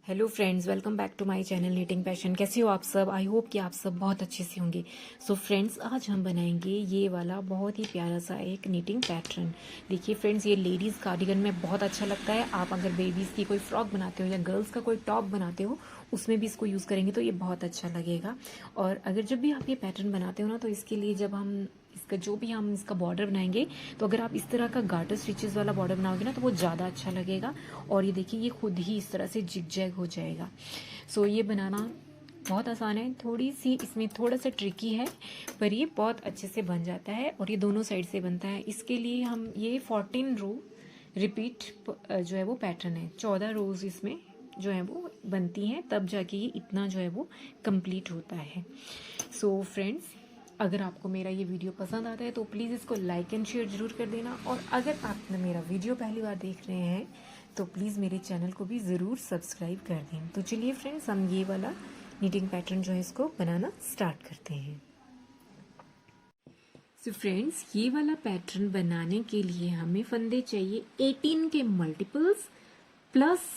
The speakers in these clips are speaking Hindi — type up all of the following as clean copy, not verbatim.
Hello friends, welcome back to my channel knitting passion. कैसे हो आप सब? आई होप कि आप सब बहुत अच्छे से होंगे। सो फ्रेंड्स, आज हम बनाएंगे ये वाला बहुत ही प्यारा सा एक नीटिंग पैटर्न। देखिए फ्रेंड्स, ये लेडीज़ कार्डिगन में बहुत अच्छा लगता है। आप अगर बेबीज़ की कोई फ्रॉक बनाते हो या गर्ल्स का कोई टॉप बनाते हो, उसमें भी इसको यूज़ करेंगे तो ये बहुत अच्छा लगेगा। और अगर जब भी आप ये पैटर्न बनाते हो ना, तो इसके लिए जब हम इसका जो भी हम इसका बॉर्डर बनाएंगे, तो अगर आप इस तरह का गार्टर स्टिचेस वाला बॉर्डर बनाओगे ना, तो वो ज़्यादा अच्छा लगेगा। और ये देखिए, ये खुद ही इस तरह से जिग-जैग हो जाएगा। सो ये बनाना बहुत आसान है, थोड़ी सी इसमें थोड़ा सा ट्रिकी है, पर ये बहुत अच्छे से बन जाता है और ये दोनों साइड से बनता है। इसके लिए हम ये 14 रो रिपीट जो है वो पैटर्न है, 14 रोज इसमें जो है वो बनती हैं, तब जाके ये इतना जो है वो कंप्लीट होता है। सो फ्रेंड्स, अगर आपको मेरा ये वीडियो पसंद आता है तो प्लीज़ इसको लाइक एंड शेयर ज़रूर कर देना। और अगर आपने मेरा वीडियो पहली बार देख रहे हैं तो प्लीज़ मेरे चैनल को भी ज़रूर सब्सक्राइब कर दें। तो चलिए फ्रेंड्स, हम ये वाला नीटिंग पैटर्न जो है इसको बनाना स्टार्ट करते हैं। सो फ्रेंड्स, ये वाला पैटर्न बनाने के लिए हमें फंदे चाहिए 18 के multiples plus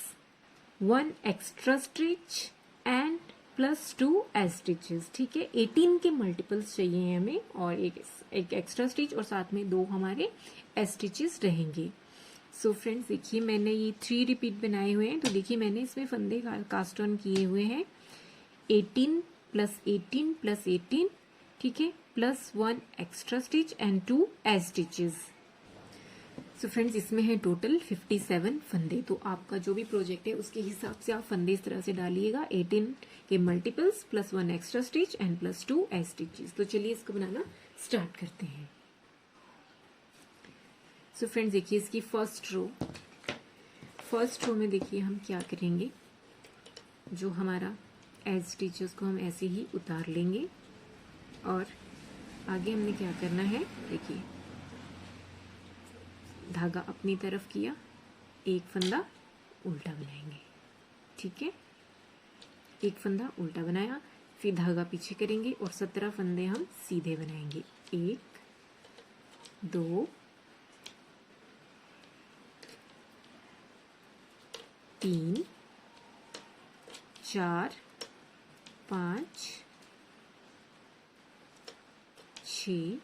1 extra stitch and plus 2 edge stitches. ठीक है, 18 के मल्टीपल्स चाहिए हमें और एक एक्स्ट्रा स्टिच और साथ में 2 हमारे एज स्टिचेस रहेंगे। सो फ्रेंड्स, देखिए मैंने ये 3 रिपीट बनाए हुए हैं। तो देखिए मैंने इसमें फंदे कास्ट ऑन किए हुए हैं 18 प्लस 18 प्लस 18, ठीक है, plus 1 extra stitch and 2 edge stitches. So friends, इसमें है टोटल 57 फंदे। तो आपका जो भी प्रोजेक्ट है उसके हिसाब से आप फंदे इस तरह से डालिएगा, 18 के multiples plus 1 extra stitch and plus 2 edge stitches. तो चलिए इसको बनाना स्टार्ट करते हैं। सो फ्रेंड्स, देखिए इसकी फर्स्ट रो में देखिए हम क्या करेंगे, जो हमारा एज स्टिचेस को हम ऐसे ही उतार लेंगे और आगे हमने क्या करना है, देखिए धागा अपनी तरफ किया, एक फंदा उल्टा बनाएंगे। ठीक है, एक फंदा उल्टा बनाया, फिर धागा पीछे करेंगे और 17 फंदे हम सीधे बनाएंगे। 1 2 3 4 5 6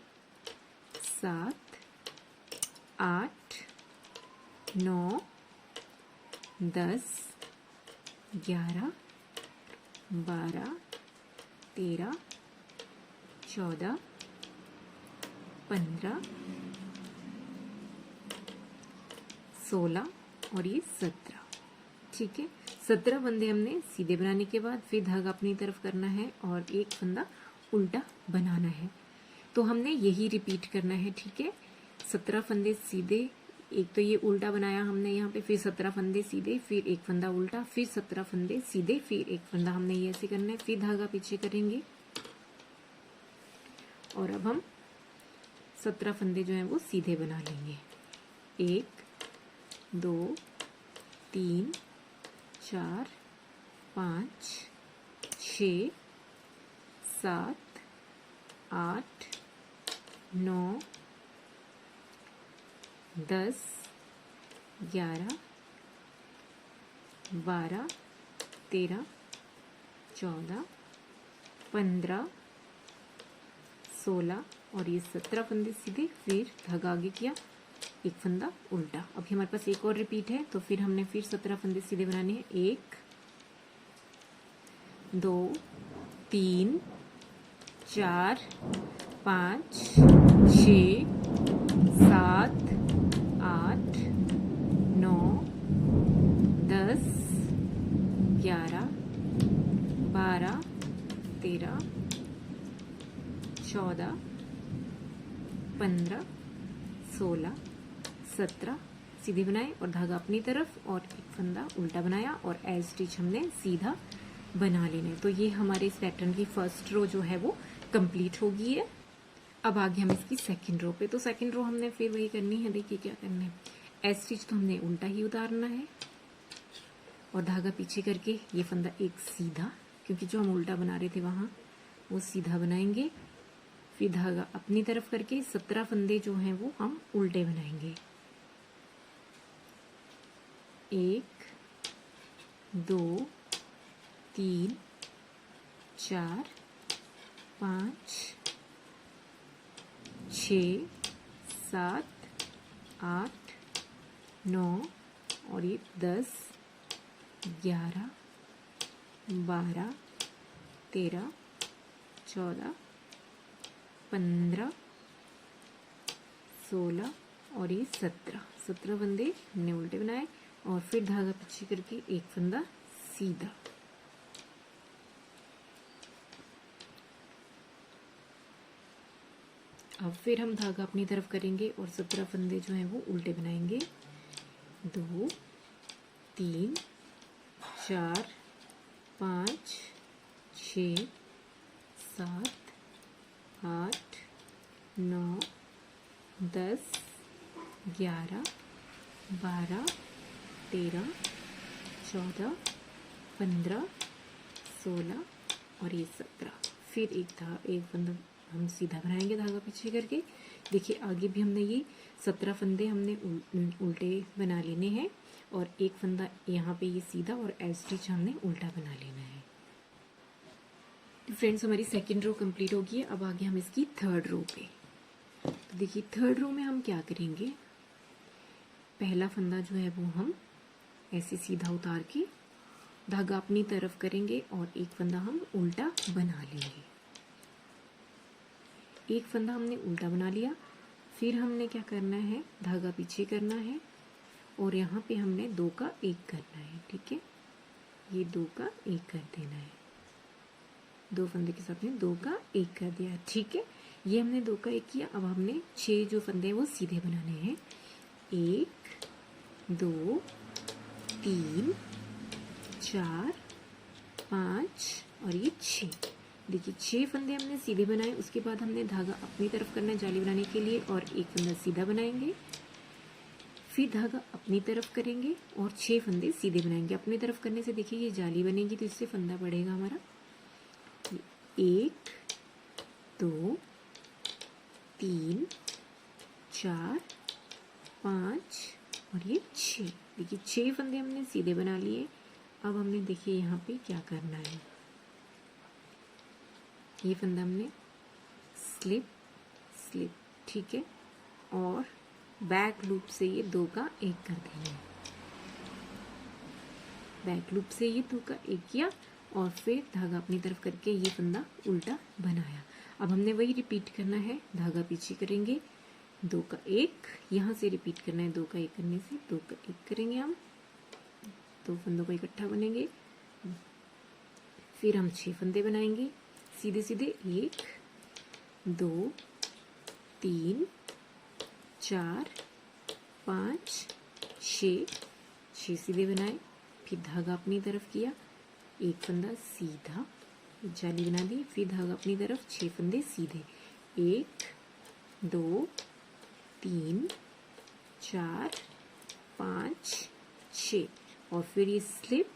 7 8 9 10 11 12 13 14 15 16 और ये 17। ठीक है, 17 फंदे हमने सीधे बनाने के बाद फिर धागा अपनी तरफ करना है और एक फंदा उल्टा बनाना है। तो हमने यही रिपीट करना है। ठीक है, 17 फंदे सीधे, एक तो ये उल्टा बनाया हमने यहाँ पे, फिर 17 फंदे सीधे, फिर एक फंदा उल्टा, फिर 17 फंदे सीधे, फिर एक फंदा, हमने ये ऐसे करना है, फिर धागा पीछे करेंगे और अब हम 17 फंदे जो हैं वो सीधे बना लेंगे। 1 2 3 4 5 6 7 8 9 10 11 12 13 14 15 16 और ये 17 फंदे सीधे, फिर धागा आगे किया, एक फंदा उल्टा। अभी हमारे पास एक और रिपीट है, तो फिर हमने फिर 17 फंदे सीधे बनाने हैं। 1 2 3 4 5 6 7 8 9 10 11 12 13 14 15 16 17 सीधे बनाए और धागा अपनी तरफ और एक फंदा उल्टा बनाया और एज स्टिच हमने सीधा बना लेना है। तो ये हमारे इस पैटर्न की फर्स्ट रो जो है वो कंप्लीट हो गई है। अब आगे हम इसकी सेकंड रो पे, तो सेकंड रो हमने फिर वही करनी है। देखिए क्या करना है, एज स्टिच तो हमने उल्टा ही उतारना है और धागा पीछे करके ये फंदा एक सीधा, क्योंकि जो हम उल्टा बना रहे थे वहां वो सीधा बनाएंगे, फिर धागा अपनी तरफ करके 17 फंदे जो हैं वो हम उल्टे बनाएंगे। 1 2 3 4 5 6 7 8 9 और ये 10 11 12 13 14 15 16 और ये 17 फंदे हमने उल्टे बनाए और फिर धागा पीछे करके एक फंदा सीधा। अब फिर हम धागा अपनी तरफ करेंगे और 17 फंदे जो हैं वो उल्टे बनाएंगे। 2 3 4 5 6 7 8 9 10 11 12 13 14 15 16 और ये 17। फिर एक फंदा हम सीधा बनाएंगे धागा पीछे करके। देखिए आगे भी हमने ये 17 फंदे हमने उल्टे बना लेने हैं और एक फंदा यहाँ पे ये सीधा और एज स्टिच हमने उल्टा बना लेना है। तो फ्रेंड्स हमारी सेकेंड रो कंप्लीट होगी। अब आगे हम इसकी थर्ड रो पे। तो देखिए थर्ड रो में हम क्या करेंगे, पहला फंदा जो है वो हम ऐसे सीधा उतार के धागा अपनी तरफ करेंगे और एक फंदा हम उल्टा बना लेंगे। एक फंदा हमने उल्टा बना लिया, फिर हमने क्या करना है, धागा पीछे करना है और यहाँ पे हमने 2 का 1 करना है। ठीक है, ये 2 का 1 कर देना है। 2 फंदे के साथ में 2 का 1 कर दिया। ठीक है, ये हमने 2 का 1 किया। अब हमने 6 जो फंदे हैं वो सीधे बनाने हैं। 1 2 3 4 5 और ये 6। देखिए 6 फंदे हमने सीधे बनाए, उसके बाद हमने धागा अपनी तरफ करना है जाली बनाने के लिए और एक फंदा सीधा बनाएंगे, फिर धागा अपनी तरफ करेंगे और 6 फंदे सीधे बनाएंगे। अपनी तरफ करने से देखिए ये जाली बनेगी तो इससे फंदा बढ़ेगा हमारा। 1 2 3 4 5 और ये 6। देखिए 6 फंदे हमने सीधे बना लिए। अब हमने देखिए यहाँ पे क्या करना है, ये फंदा हमने स्लिप स्लिप, ठीक है, और बैक लूप से ये 2 का 1 कर देना है। बैक लूप से ये 2 का 1 किया और फिर धागा अपनी तरफ करके ये फंदा उल्टा बनाया। अब हमने वही रिपीट करना है, धागा पीछे करेंगे, 2 का 1 यहाँ से रिपीट करना है। 2 का 1 करने से 2 का 1 करेंगे हम, 2 फंदों को इकट्ठा बनेंगे, फिर हम 6 फंदे बनाएंगे सीधे सीधे। 1 2 3 4 5 6 सीधे बनाए, फिर धागा अपनी तरफ किया, एक फंदा सीधा जाली बना दी, फिर धागा अपनी तरफ, 6 फंदे सीधे। 1 2 3 4 5 6 और फिर ये स्लिप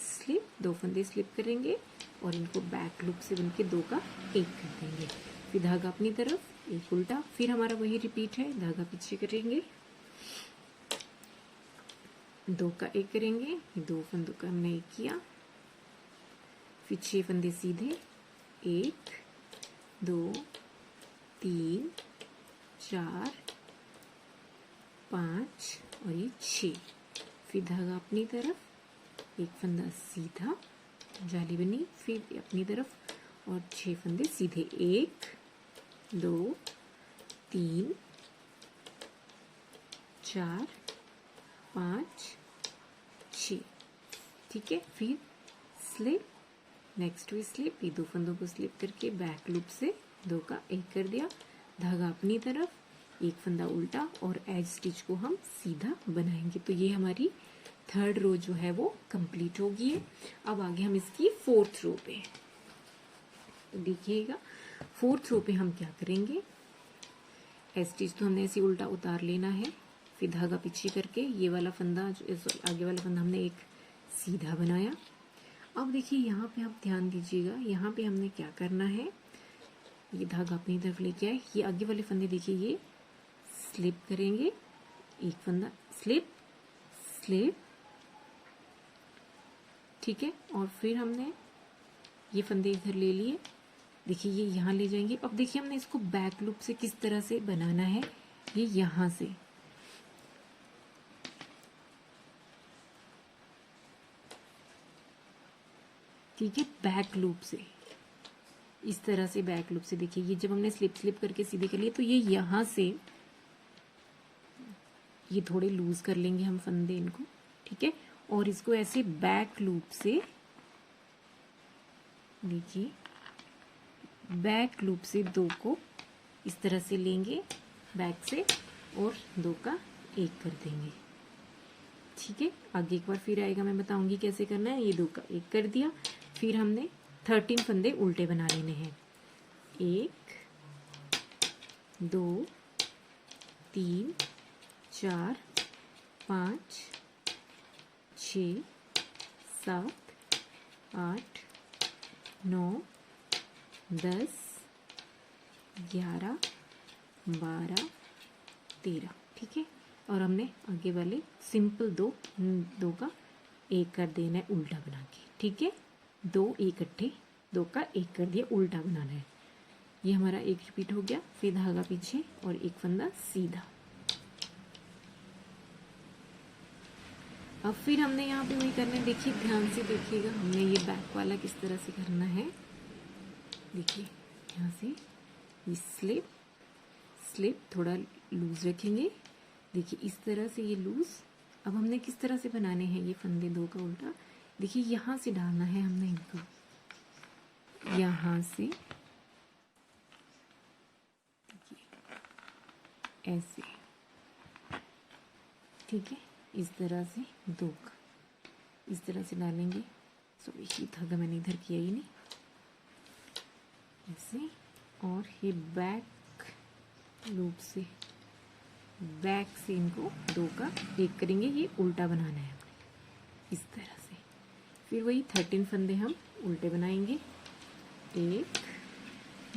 स्लिप, 2 फंदे स्लिप करेंगे और इनको बैक लूप से बनके 2 का 1 कर देंगे। फिर धागा अपनी तरफ, एक उल्टा, फिर हमारा वही रिपीट है, धागा पीछे करेंगे, 2 का 1 करेंगे, 2 फंदों का हमने 1 किया, फिर 6 फंदे सीधे, 1 2 3 4 5 और ये 6। फिर धागा अपनी तरफ, एक फंदा सीधा जाली बनी, फिर अपनी तरफ और 6 फंदे सीधे। 1 2 3 4 5 6, ठीक है। फिर स्लिप, नेक्स्ट भी स्लिप, ये 2 फंदों को स्लिप करके बैक लूप से 2 का 1 कर दिया, धागा अपनी तरफ, एक फंदा उल्टा और एज स्टिच को हम सीधा बनाएंगे। तो ये हमारी थर्ड रो जो है वो कंप्लीट होगी है। अब आगे हम इसकी फोर्थ रो पे, तो देखिएगा फोर्थ रो पे हम क्या करेंगे, एज स्टिच तो हमने ऐसे उल्टा उतार लेना है, फिर धागा पीछे करके ये वाला फंदा जो आगे वाला फंदा हमने एक सीधा बनाया। अब देखिए यहाँ पे आप ध्यान दीजिएगा, यहाँ पे हमने क्या करना है, ये धागा अपनी तरफ लेके आए, ये आगे वाले फंदे देखिए ये स्लिप करेंगे, एक फंदा स्लिप स्लिप ठीक है। और फिर हमने ये फंदे इधर ले लिए, देखिए ये यहाँ ले जाएंगे। अब देखिए हमने इसको बैक लूप से किस तरह से बनाना है, ये यहाँ से, ठीक है, बैक लूप से, इस तरह से बैक लूप से। देखिए ये जब हमने स्लिप स्लिप करके सीधे कर लिए तो ये यहाँ से, ये थोड़े लूज कर लेंगे हम फंदे इनको, ठीक है। और इसको ऐसे बैक लूप से, देखिए बैक लूप से दो को इस तरह से लेंगे बैक से, और दो का एक कर देंगे, ठीक है। आगे एक बार फिर आएगा, मैं बताऊंगी कैसे करना है। ये दो का एक कर दिया, फिर हमने 13 फंदे उल्टे बना लेने हैं। 1 2 3 4 5 6 7 8 9 10 11 12 13, ठीक है। और हमने आगे वाले सिंपल दो का एक कर देना है उल्टा बना के, ठीक है। दो इकट्ठे, दो का एक कर दिया, उल्टा बनाना है। ये हमारा एक रिपीट हो गया, फिर धागा पीछे और एक फंदा सीधा। अब फिर हमने यहाँ पे वही करना है, देखिए ध्यान से देखिएगा, हमने ये बैक वाला किस तरह से करना है। देखिए यहाँ से ये स्लिप स्लिप थोड़ा लूज रखेंगे, देखिए इस तरह से ये लूज। अब हमने किस तरह से बनाने हैं ये फंदे दो का उल्टा, देखिए यहाँ से डालना है हमने इनको, यहाँ से ऐसे, ठीक है। इस तरह से दो का इस तरह से डालेंगे। सॉरी ये धागा मैंने इधर किया ही नहीं, ऐसे। और ये बैक लूप से, बैक से इनको दो का एक करेंगे, ये उल्टा बनाना है इस तरह से। फिर वही 13 फंदे हम उल्टे बनाएंगे। 1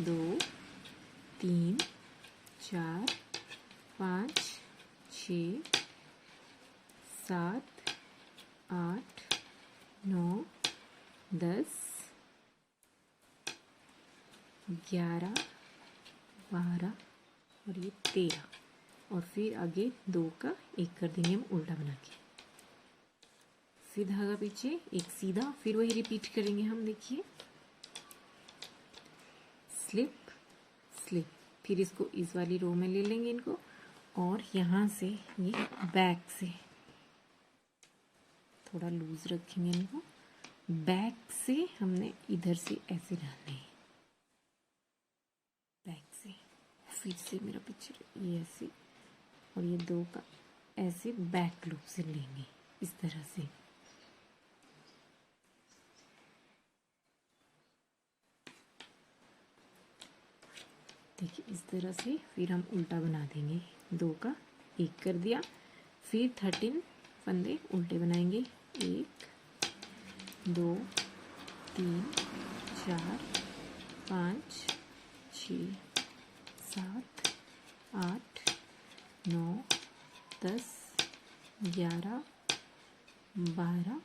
2 3 4 5 6 7 8 9 10 11 12 और ये 13, और फिर आगे दो का एक कर देंगे हम उल्टा बना के। फिर धागा पीछे एक सीधा, फिर वही रिपीट करेंगे हम। देखिए स्लिप स्लिप, फिर इसको इस वाली रो में ले लेंगे इनको, और यहाँ से ये बैक से थोड़ा लूज रखेंगे इनको, बैक से हमने इधर से ऐसे डालने हैं, बैक से। फिर से मेरा पीछे ये ऐसे, और ये दो का ऐसे बैक लूप से लेंगे इस तरह से। देखिए इस तरह से फिर हम उल्टा बना देंगे, दो का एक कर दिया। फिर 13 फंदे उल्टे बनाएंगे। 1 2 3 4 5 6 7 8 9 10 11 12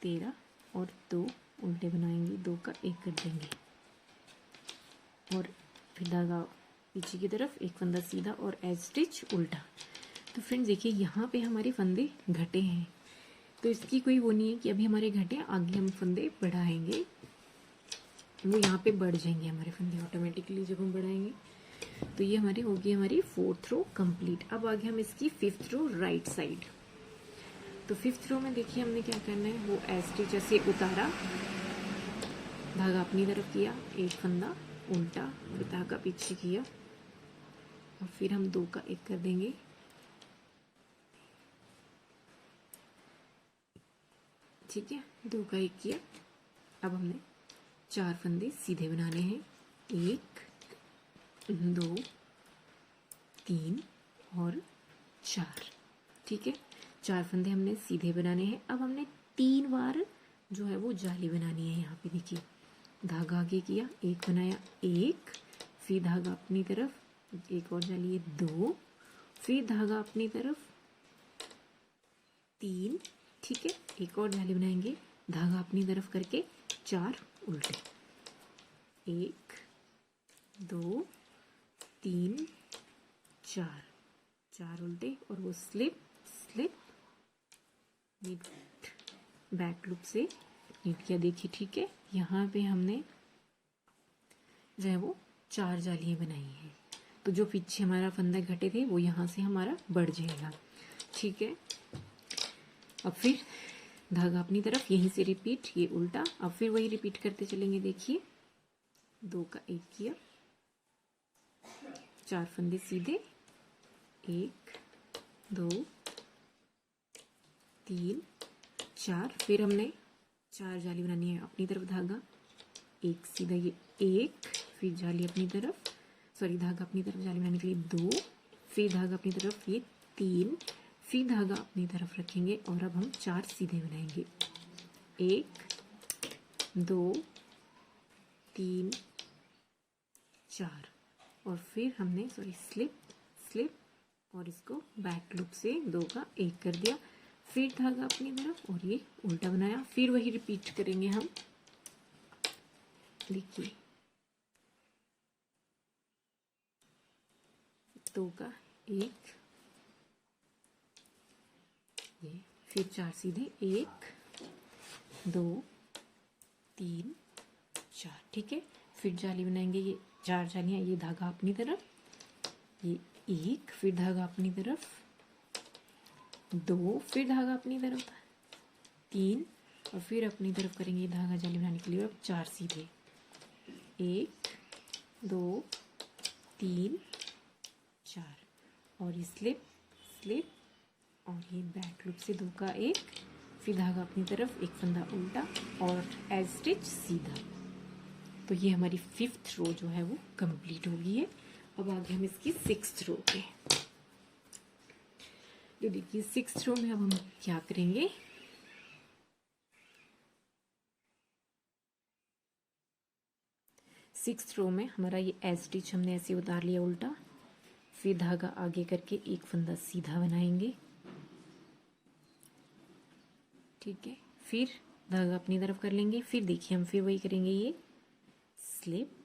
13, और दो उल्टे बनाएंगे, दो का एक कर देंगे, और फिर धागा पीछे की तरफ, एक फंदा सीधा और एज स्टिच उल्टा। तो फ्रेंड्स देखिए यहाँ पे हमारे फंदे घटे हैं, तो इसकी कोई वो नहीं है कि अभी हमारे घटे, आगे हम फंदे बढ़ाएंगे, वो यहाँ पे बढ़ जाएंगे हमारे फंदे ऑटोमेटिकली जब हम बढ़ाएंगे। तो ये हमारी होगी हमारी 4th रो कंप्लीट। अब आगे हम इसकी 5th रो राइट साइड। तो 5th रो में देखिए हमने क्या करना है, वो एज स्टिच ऐसे उतारा, धागा अपनी तरफ किया, एक फंदा उल्टा, फिर धागा पीछे किया, और फिर हम दो का एक कर देंगे, ठीक है, दो का एक किया। अब हमने 4 फंदे सीधे बनाने हैं, 1 2 3 और 4, ठीक है। 4 फंदे हमने सीधे बनाने हैं। अब हमने 3 बार जो है वो जाली बनानी है। यहाँ पे देखिए धागा आगे किया, एक बनाया, 1, फिर धागा अपनी तरफ, एक और जाली है 2, फिर धागा अपनी तरफ 3, ठीक है, एक और जाली बनाएंगे धागा अपनी तरफ करके 4 उल्टे, 1 2 3 4 उल्टे और वो slip slip knit back loop से नीट किया। देखिए ठीक है, यहाँ पे हमने जो है वो 4 जालियां बनाई हैं, तो जो पीछे हमारा फंदा घटे थे वो यहाँ से हमारा बढ़ जाएगा। ठीक है, अब फिर धागा अपनी तरफ, यहीं से रिपीट, ये उल्टा, अब फिर वही रिपीट करते चलेंगे। देखिए 2 का 1 किया, 4 फंदे सीधे, 1 2 3 4, फिर हमने 4 जाली बनानी है अपनी तरफ, धागा एक सीधा, ये 1, फिर जाली अपनी तरफ, सॉरी धागा अपनी तरफ जाली बनाने के लिए 2, फिर धागा अपनी तरफ ये 3, फिर धागा अपनी तरफ रखेंगे और अब हम 4 सीधे बनाएंगे, 1 2 3 4, और फिर हमने स्लिप स्लिप और इसको बैक लूप से 2 का 1 कर दिया, फिर धागा अपनी तरफ और ये उल्टा बनाया, फिर वही रिपीट करेंगे हम। देखिए 2 का 1, ये फिर 4 सीधे, 1 2 3 4, ठीक है। फिर जाली बनाएंगे, ये 4 जालियां, ये धागा अपनी तरफ, ये 1, फिर धागा अपनी तरफ, 2, फिर धागा अपनी तरफ, 3, और फिर अपनी तरफ करेंगे धागा जाली बनाने के लिए अब 4 सीधे, 1 2 3 4, और ये स्लिप स्लिप और ये बैक लूप से 2 का 1, फिर धागा अपनी तरफ, एक फंदा उल्टा और एज स्टिच सीधा। तो ये हमारी 5th रो जो है वो कंप्लीट हो गई है। अब आगे हम इसकी 6th रो पे, तो देखिए 6th रो में अब हम क्या करेंगे, सिक्स्थ रो में हमारा ये एज स्टिच हमने ऐसे उतार लिया उल्टा, फिर धागा आगे करके एक फंदा सीधा बनाएंगे, ठीक है। फिर धागा अपनी तरफ कर लेंगे, फिर देखिए हम फिर वही करेंगे, ये स्लिप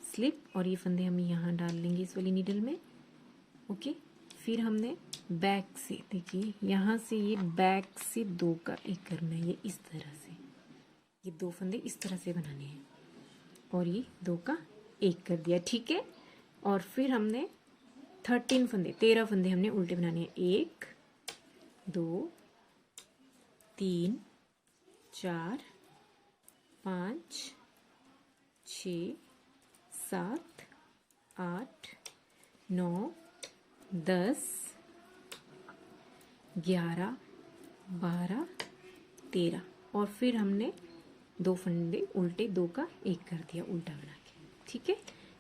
स्लिप और ये फंदे हम यहाँ डाल लेंगे इस वाली नीडल में, ओके। फिर हमने बैक से, देखिए यहाँ से ये बैक से 2 का 1 करना है, ये इस तरह से, ये 2 फंदे इस तरह से बनाने हैं और ये 2 का 1 कर दिया, ठीक है। और फिर हमने 13 फंदे हमने उल्टे बनाने हैं, 1 2 3 4 5 6 7 8 9 10 11 12 13, और फिर हमने 2 फंदे उल्टे 2 का 1 कर दिया उल्टा बना के, ठीक है।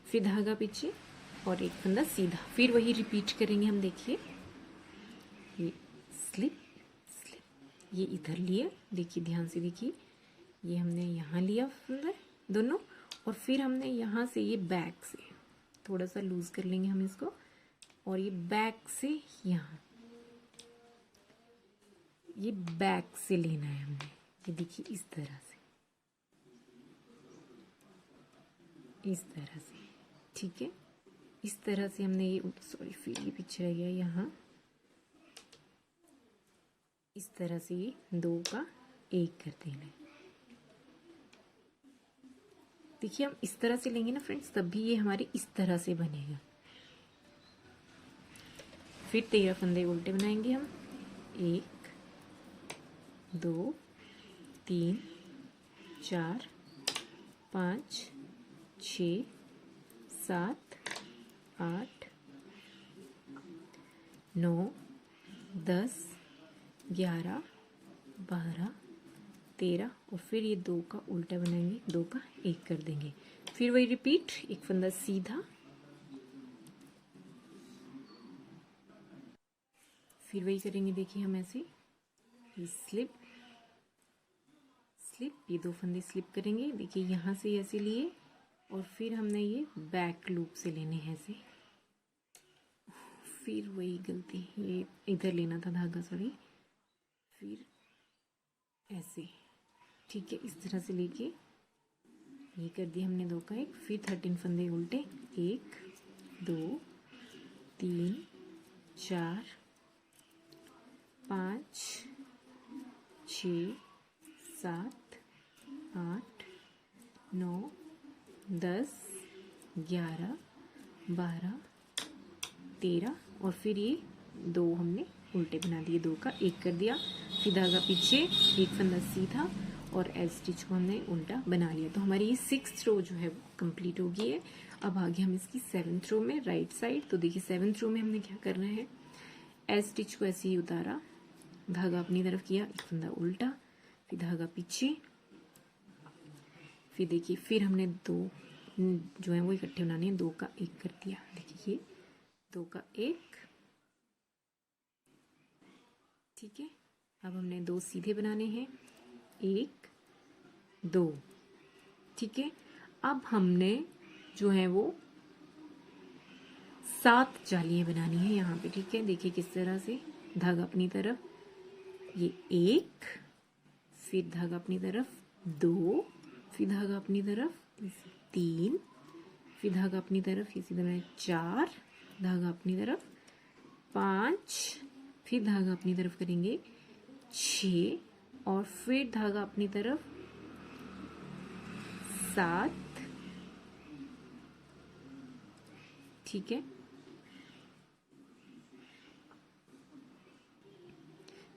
फिर धागा पीछे और एक फंदा सीधा, फिर वही रिपीट करेंगे हम। देखिए ये स्लिप स्लिप, ये इधर लिया, देखिए ध्यान से देखिए, ये हमने यहाँ लिया फंदा दोनों, और फिर हमने यहाँ से ये बैक से थोड़ा सा लूज कर लेंगे हम इसको, और ये बैक से यहाँ, ये बैक से लेना है हमने, ये देखिए इस तरह से, इस तरह से, ठीक है। इस तरह से हमने ये, सॉरी फिर ये पीछे रह गया, यहाँ इस तरह से ये 2 का 1 कर देना है। देखिए हम इस तरह से लेंगे ना फ्रेंड्स, तब भी ये हमारे इस तरह से बनेगा। फिर 13 फंदे उल्टे बनाएंगे हम, 1 2 3 4 5 6 7 8 9 10 11 12 13, और फिर ये 2 का उल्टा बनाएंगे, 2 का 1 कर देंगे, फिर वही रिपीट, एक फंदा सीधा, फिर वही करेंगे। देखिए हम ऐसे, ये स्लिप स्लिप, ये 2 फंदे स्लिप करेंगे, देखिए यहाँ से ऐसे लिए, और फिर हमने ये बैक लूप से लेने हैं ऐसे, फिर वही गलती, ये इधर लेना था धागा, सॉरी, फिर ऐसे ठीक है, इस तरह से लेके ये कर दिया हमने 2 का 1। फिर 13 फंदे उल्टे, 1 2 3 4 5 6 7 8 9 10 11 12 13 और फिर ये 2 हमने उल्टे बना दिए, 2 का 1 कर दिया। फिर धागा पीछे, एक फंदा सीधा और एल स्टिच को हमने उल्टा बना लिया। तो हमारी ये 6th रो जो है वो कंप्लीट हो गई है। अब आगे हम इसकी 7th रो में राइट साइड, तो देखिए 7th रो में हमने क्या करना है, एल स्टिच को ऐसे ही उतारा, धागा अपनी तरफ किया, एक फंदा उल्टा, फिर धागा पीछे, फिर देखिए फिर हमने 2 जो है वो इकट्ठे बनाने हैं, 2 का 1 कर दिया। देखिए 2 का 1, ठीक है। अब हमने 2 सीधे बनाने हैं, 1 2, ठीक है। अब हमने जो है वो 7 जालियां बनानी है यहाँ पे, ठीक है। देखिए किस तरह से, धागा अपनी तरफ, ये 1, फिर धागा अपनी तरफ 2, फिर धागा अपनी तरफ 3, फिर धागा अपनी तरफ ये सीधा बनाए 4, धागा अपनी तरफ 5, फिर धागा अपनी तरफ करेंगे 6 और फिर धागा अपनी तरफ 7, ठीक है।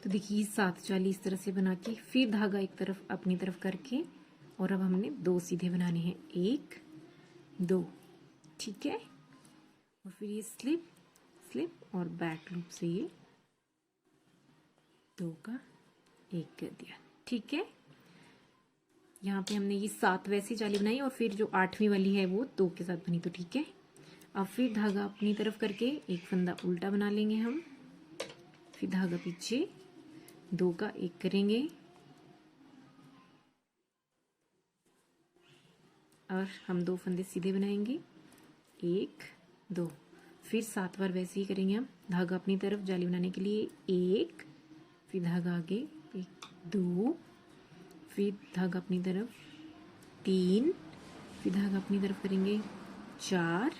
तो देखिए 7 जाली इस तरह से बना के फिर धागा एक तरफ अपनी तरफ करके और अब हमने 2 सीधे बनाने हैं, 1 2, ठीक है। और फिर ये स्लिप स्लिप और बैक लूप से ये 2 का 1 कर दिया, ठीक है। यहाँ पे हमने ये 7 वैसी जाली बनाई और फिर जो 8वीं वाली है वो 2 के साथ बनी, तो ठीक है। अब फिर धागा अपनी तरफ करके एक फंदा उल्टा बना लेंगे हम, फिर धागा पीछे 2 का 1 करेंगे और हम 2 फंदे सीधे बनाएंगे, 1 2, फिर 7 बार वैसे ही करेंगे हम, धागा अपनी तरफ जाली बनाने के लिए 1, फिर धागा आगे 1 2, फिर धागा अपनी तरफ 3, फिर धागा अपनी तरफ करेंगे 4,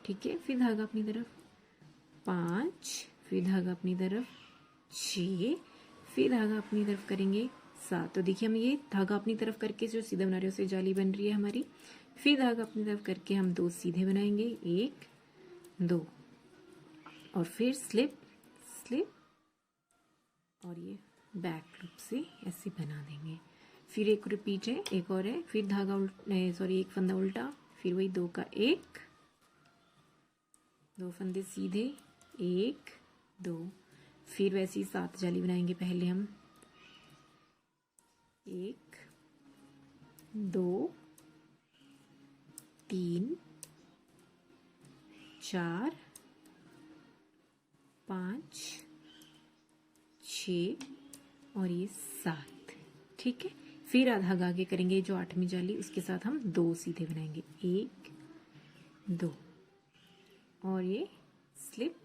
ठीक है। फिर धागा अपनी तरफ 5, फिर धागा अपनी तरफ 6, फिर धागा अपनी तरफ करेंगे 7। तो देखिए हम ये धागा अपनी तरफ करके जो सीधा बना रहे हैं उससे जाली बन रही है हमारी। फिर धागा अपनी तरफ करके हम 2 सीधे बनाएंगे, 1 2 और फिर स्लिप स्लिप और ये बैक लूप से ऐसे बना देंगे। फिर एक रिपीट है, एक और है, फिर धागा एक फंदा उल्टा, फिर वही 2 का 1, 2 फंदे सीधे, 1 2, फिर वैसे ही 7 जाली बनाएंगे पहले हम, 1 2 3 4 5 6 और ये 7, ठीक है। फिर आधा आगे करेंगे, जो 8वीं जाली उसके साथ हम 2 सीधे बनाएंगे, 1 2 और ये स्लिप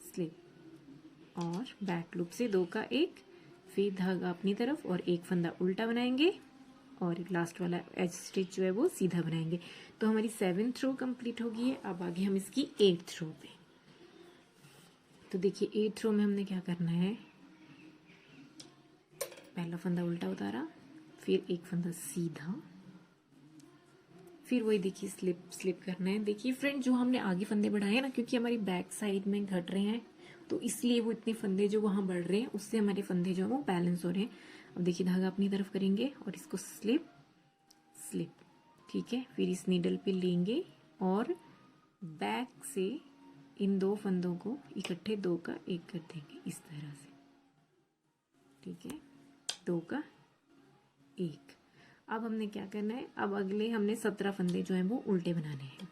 स्लिप और बैक लूप से 2 का 1, फिर धागा अपनी तरफ और एक फंदा उल्टा बनाएंगे और लास्ट वाला एज स्टिच जो है वो सीधा बनाएंगे। तो हमारी 7th रो कंप्लीट हो गई है। अब आगे हम इसकी 8th रो पे, तो देखिए 8th रो में हमने क्या करना है, पहला फंदा उल्टा उतारा, फिर एक फंदा सीधा, फिर वही देखिए स्लिप स्लिप करना है। देखिए फ्रेंड जो हमने आगे फंदे बढ़ाए हैं ना, क्योंकि हमारी बैक साइड में घट रहे हैं तो इसलिए वो इतने फंदे जो वहां बढ़ रहे हैं उससे हमारे फंदे जो है वो बैलेंस हो रहे हैं। अब देखिए धागा अपनी तरफ करेंगे और इसको स्लिप स्लिप, ठीक है। फिर इस नीडल पे लेंगे और बैक से इन 2 फंदों को इकट्ठे 2 का 1 कर देंगे इस तरह से, ठीक है, 2 का 1। अब हमने क्या करना है, अब अगले हमने 17 फंदे जो हैं वो उल्टे बनाने हैं,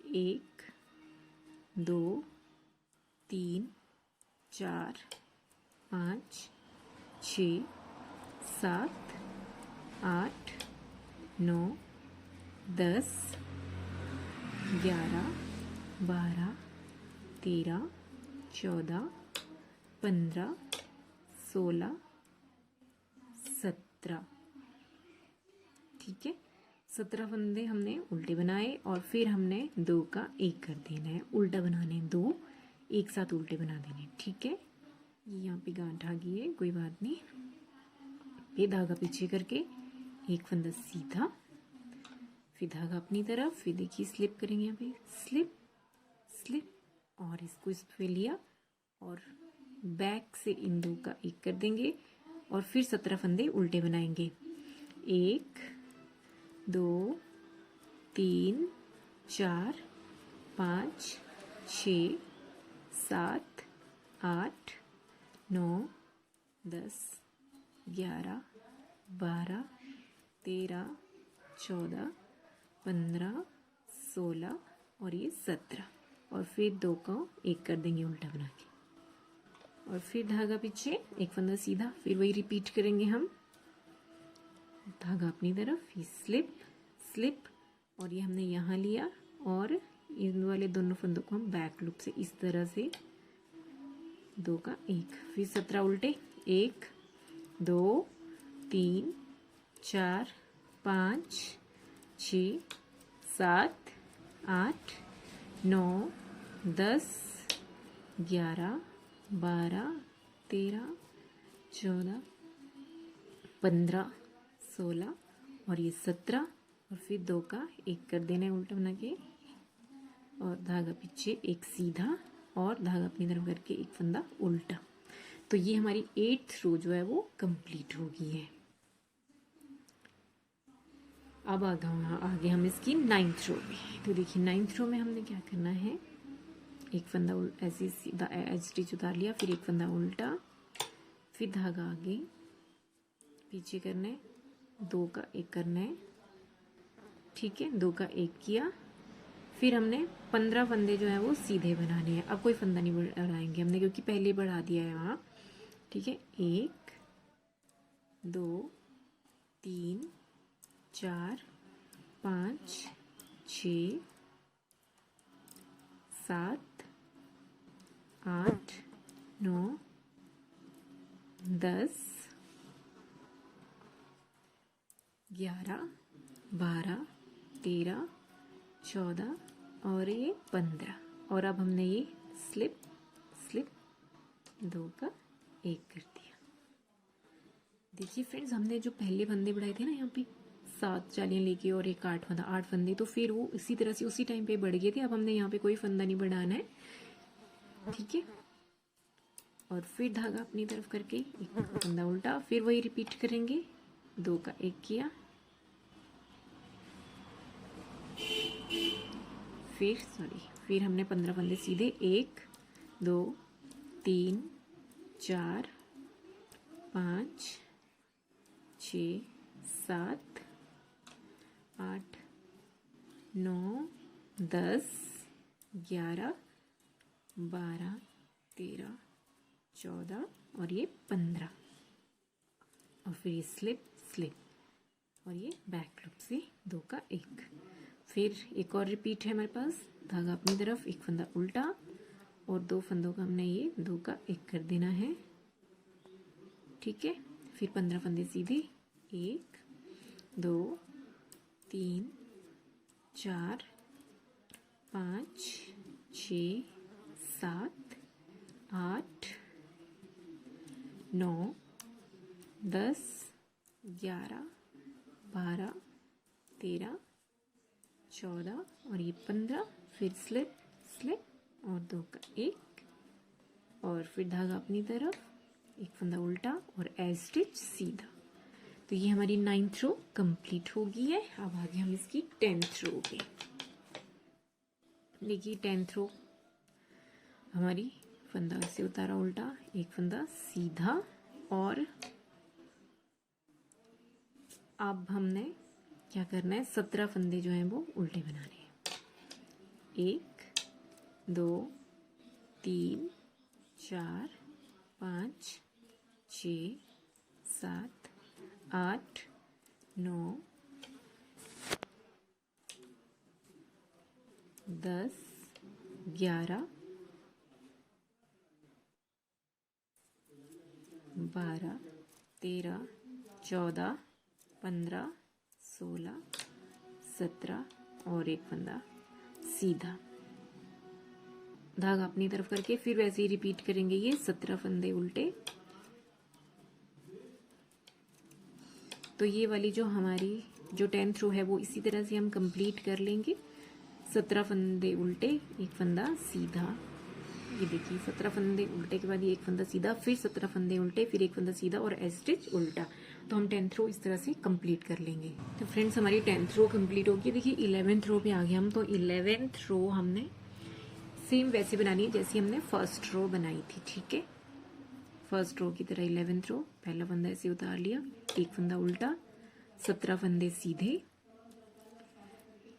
1 2 3 4 5 6 7 8 9 10 11 12 13 14 15 16 17। ठीक है, 17 फंदे हमने उल्टे बनाए और फिर हमने 2 का 1 कर देना है, उल्टा बनाने 2 एक साथ उल्टे बना देने। ठीक है, ये यहाँ पे गांठ आ गई है, कोई बात नहीं। फिर धागा पीछे करके एक फंदा सीधा, फिर धागा अपनी तरफ, फिर देखिए स्लिप करेंगे, यहाँ पे स्लिप स्लिप, और इसको इस पे लिया और बैक से इन 2 का 1 कर देंगे और फिर 17 फंदे उल्टे बनाएंगे। 1 2 3 4 5 6 7 8 9 10 11 12 13 14 15 16 और ये 17, और फिर 2 को 1 कर देंगे उल्टा बना के, और फिर धागा पीछे एक फंदा सीधा, फिर वही रिपीट करेंगे हम। धागा अपनी तरफ, ये स्लिप स्लिप, और ये हमने यहाँ लिया और इन वाले दोनों फंदों को हम बैक लूप से इस तरह से 2 का 1, फिर 17 उल्टे, 1 2 3 4 5 6 7 8 9 10 11 12 13 14 15 16 और ये 17, और फिर 2 का 1 कर देना है उल्टा बना के, और धागा पीछे एक सीधा और धागा अपनी तरफ करके एक फंदा उल्टा। तो ये हमारी 8th रो जो है वो कंप्लीट हो गई है। अब आगे हम इसकी 9th रो में। तो देखिए 9th रो में हमने क्या करना है, एक फंदा ऐसे सीधा एज स्टिच उतार लिया, फिर एक फंदा उल्टा, फिर धागा आगे पीछे करना है, 2 का 1 करना है। ठीक है, 2 का 1 किया, फिर हमने 15 फंदे जो है वो सीधे बनाने हैं। अब कोई फंदा नहीं बढ़ाएंगे हमने, क्योंकि पहले बढ़ा दिया है वहाँ। ठीक है, 1 2 3 4 5 6 7 8 9 10 11 12 13 14 और ये 15, और अब हमने ये स्लिप स्लिप 2 का 1 कर दिया। देखिए फ्रेंड्स, हमने जो पहले फंदे बढ़ाए थे ना, यहाँ पे 7 जालियाँ लेके और एक 8 फंदा, 8 फंदे, तो फिर वो इसी तरह से उसी टाइम पे बढ़ गए थे। अब हमने यहाँ पे कोई फंदा नहीं बढ़ाना है। ठीक है, और फिर धागा अपनी तरफ करके एक फंदा उल्टा, फिर वही रिपीट करेंगे। 2 का 1 किया, फिर हमने 15 फंदे सीधे, 1 2 3 4 5 6 7 8 9 10 11 12 13 14 और ये 15, और फिर ये स्लिप स्लिप, और ये बैक लूप से 2 का 1। फिर एक और रिपीट है हमारे पास, धागा अपनी तरफ, एक फंदा उल्टा, और 2 फंदों का हमने ये 2 का 1 कर देना है। ठीक है, फिर 15 फंदे सीधे, 1 2 3 4 5 6 7 8 9 10 11 12 13 14 और ये 15, फिर स्लिप स्लिप और 2 का 1, और फिर धागा अपनी तरफ, एक फंदा उल्टा और एज स्टिच सीधा। तो ये हमारी 9th रो कंप्लीट हो गई है। अब आगे हम इसकी 10th रो पे। देखिए 10th रो हमारी फंदा से उतारा उल्टा, एक फंदा सीधा, और अब हमने क्या करना है, 17 फंदे जो हैं वो उल्टे बनाने हैं। 1 2 3 4 5 6 7 8 9 10 11 12 13 14, 15, 16, 17 और एक फंदा सीधा। धागा अपनी तरफ करके फिर वैसे ही रिपीट करेंगे ये 17 फंदे उल्टे। तो ये वाली जो हमारी जो 10th रो है वो इसी तरह से हम कंप्लीट कर लेंगे। 17 फंदे उल्टे, एक फंदा सीधा। ये देखिए 17 फंदे उल्टे के बाद ये एक फंदा सीधा, फिर 17 फंदे उल्टे, फिर एक फंदा सीधा और एज स्टिच उल्टा। तो हम 10th रो इस तरह से कंप्लीट कर लेंगे। तो फ्रेंड्स हमारी 10th रो कंप्लीट होगी। देखिए 11th रो पे आ गए हम। तो 11th रो हमने सेम वैसे बनानी है जैसे हमने फर्स्ट रो बनाई थी। ठीक है, फर्स्ट रो की तरह 11th रो, पहला फंदा ऐसे उतार लिया, एक फंदा उल्टा, 17 फंदे सीधे।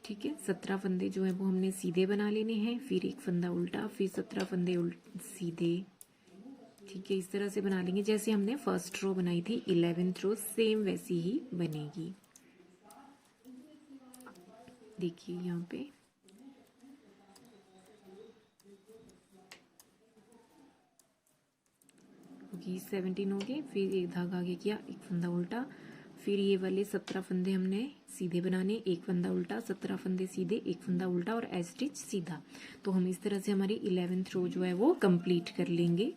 ठीक है, 17 फंदे जो है वो हमने सीधे बना लेने हैं, फिर एक फंदा उल्टा, फिर 17 फंदे सीधे। ठीक है, इस तरह से बना लेंगे जैसे हमने फर्स्ट रो बनाई थी। 11th रो सेम वैसी ही बनेगी। देखिए यहाँ पे होगी 17 हो गए, फिर एक धागा आगे किया, एक फंदा उल्टा, फिर ये वाले 17 फंदे हमने सीधे बनाने, एक फंदा उल्टा, 17 फंदे सीधे, एक फंदा उल्टा और एज स्टिच सीधा। तो हम इस तरह से हमारी 11th रो जो है वो कंप्लीट कर लेंगे।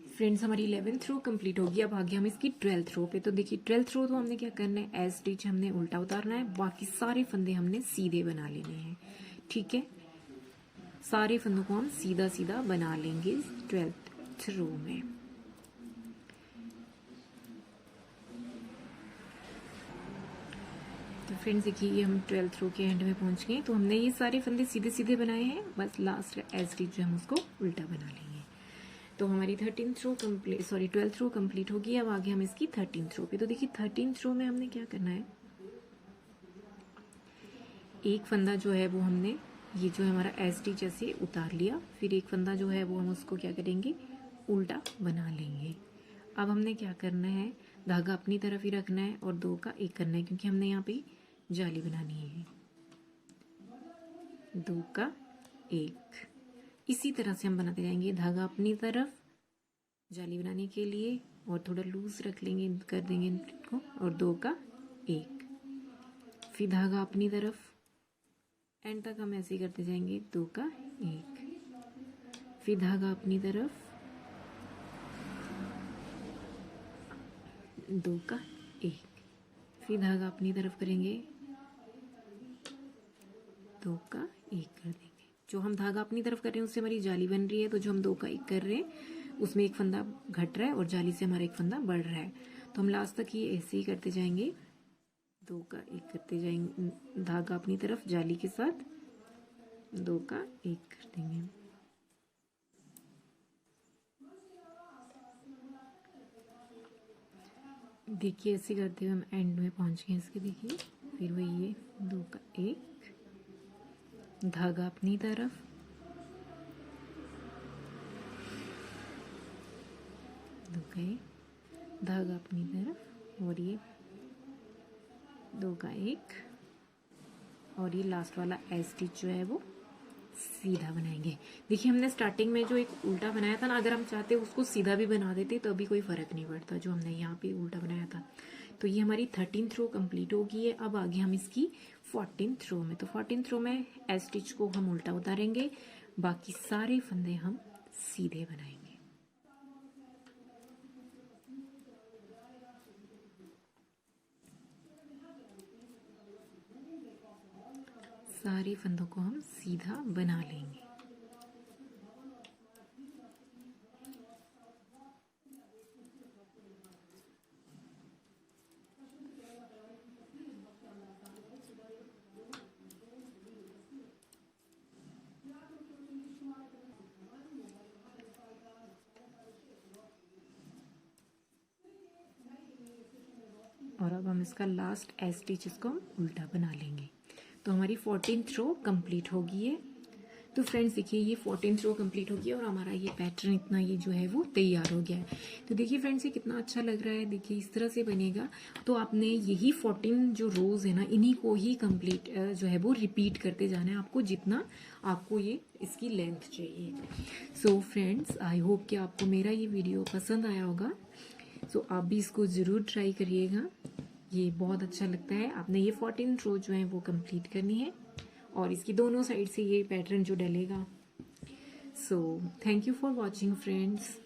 फ्रेंड्स हमारी 11th रो कंप्लीट होगी। अब आगे हम इसकी 12th रो पे। तो देखिए 12th रो तो हमने क्या करना है, एज स्टिच हमने उल्टा उतारना है, बाकी सारे फंदे हमने सीधे बना लेने हैं। ठीक है, सारे फंदों को हम सीधा सीधा बना लेंगे 12th रो में। तो फ्रेंड्स देखिए ये हम 12th रो के एंड में पहुंच गए। तो हमने ये सारे फंदे सीधे सीधे बनाए हैं, बस लास्ट एज स्टिच जो हम उसको उल्टा बना लेंगे। तो हमारी 13th row complete, sorry 12th row complete होगी। अब आगे हम इसकी 13th रो पे। तो देखिए 13th रो में हमने क्या करना है, एक फंदा जो है वो हमने ये जो है हमारा एज स्टिच ऐसे उतार लिया, फिर एक फंदा जो है वो हम उसको क्या करेंगे, उल्टा बना लेंगे। अब हमने क्या करना है, धागा अपनी तरफ ही रखना है और 2 का 1 करना है, क्योंकि हमने यहाँ पे जाली बनानी है। 2 का 1 इसी तरह से हम बनाते जाएंगे। धागा अपनी तरफ जाली बनाने के लिए और थोड़ा लूज रख लेंगे, कर देंगे इनको, और 2 का 1, फिर धागा अपनी तरफ, एंड तक हम ऐसे ही करते जाएंगे। 2 का 1, फिर धागा अपनी तरफ, 2 का 1, फिर धागा अपनी तरफ करेंगे, 2 का 1 कर देंगे। जो हम धागा अपनी तरफ कर रहे हैं उससे हमारी जाली बन रही है, तो जो हम 2 का 1 कर रहे हैं उसमें एक फंदा घट रहा है और जाली से हमारा एक फंदा बढ़ रहा है। तो हम लास्ट तक ये ऐसे ही करते जाएंगे, 2 का 1 करते जाएंगे, धागा अपनी तरफ जाली के साथ 2 का 1 कर देंगे। देखिए ऐसे करते हुए हम एंड में पहुंच गए इसके। देखिए फिर वही है, 2 का 1, धागा अपनी तरफ, 2 का 1, धागा अपनी तरफ, और ये 2 का 1, और ये लास्ट वाला एज स्टिच जो है वो सीधा बनाएंगे। देखिए हमने स्टार्टिंग में जो एक उल्टा बनाया था ना, अगर हम चाहते उसको सीधा भी बना देते तो अभी कोई फर्क नहीं पड़ता, जो हमने यहाँ पे उल्टा बनाया था। तो ये हमारी 13th रो कंप्लीट होगी है। अब आगे हम इसकी 14th रो में। तो 14th रो में एज स्टिच को हम उल्टा उतारेंगे, बाकी सारे फंदे हम सीधे बनाएंगे। सारे फंदों को हम सीधा बना लेंगे। और अब हम इसका लास्ट एज स्टिच इसको हम उल्टा बना लेंगे। तो हमारी 14th रो कंप्लीट होगी है। तो फ्रेंड्स देखिए ये 14th रो कंप्लीट हो गया और हमारा ये पैटर्न इतना ये जो है वो तैयार हो गया है। तो देखिए फ्रेंड्स ये कितना अच्छा लग रहा है। देखिए इस तरह से बनेगा। तो आपने यही 14 जो रोज है ना, इन्हीं को ही कंप्लीट जो है वो रिपीट करते जाना है आपको, जितना आपको ये इसकी लेंथ चाहिए। सो फ्रेंड्स आई होप कि आपको मेरा ये वीडियो पसंद आया होगा। सो आप भी इसको ज़रूर ट्राई करिएगा, ये बहुत अच्छा लगता है। आपने ये 14 रो जो है वो कंप्लीट करनी है और इसकी दोनों साइड से ये पैटर्न जो डलेगा। So thank you for watching friends.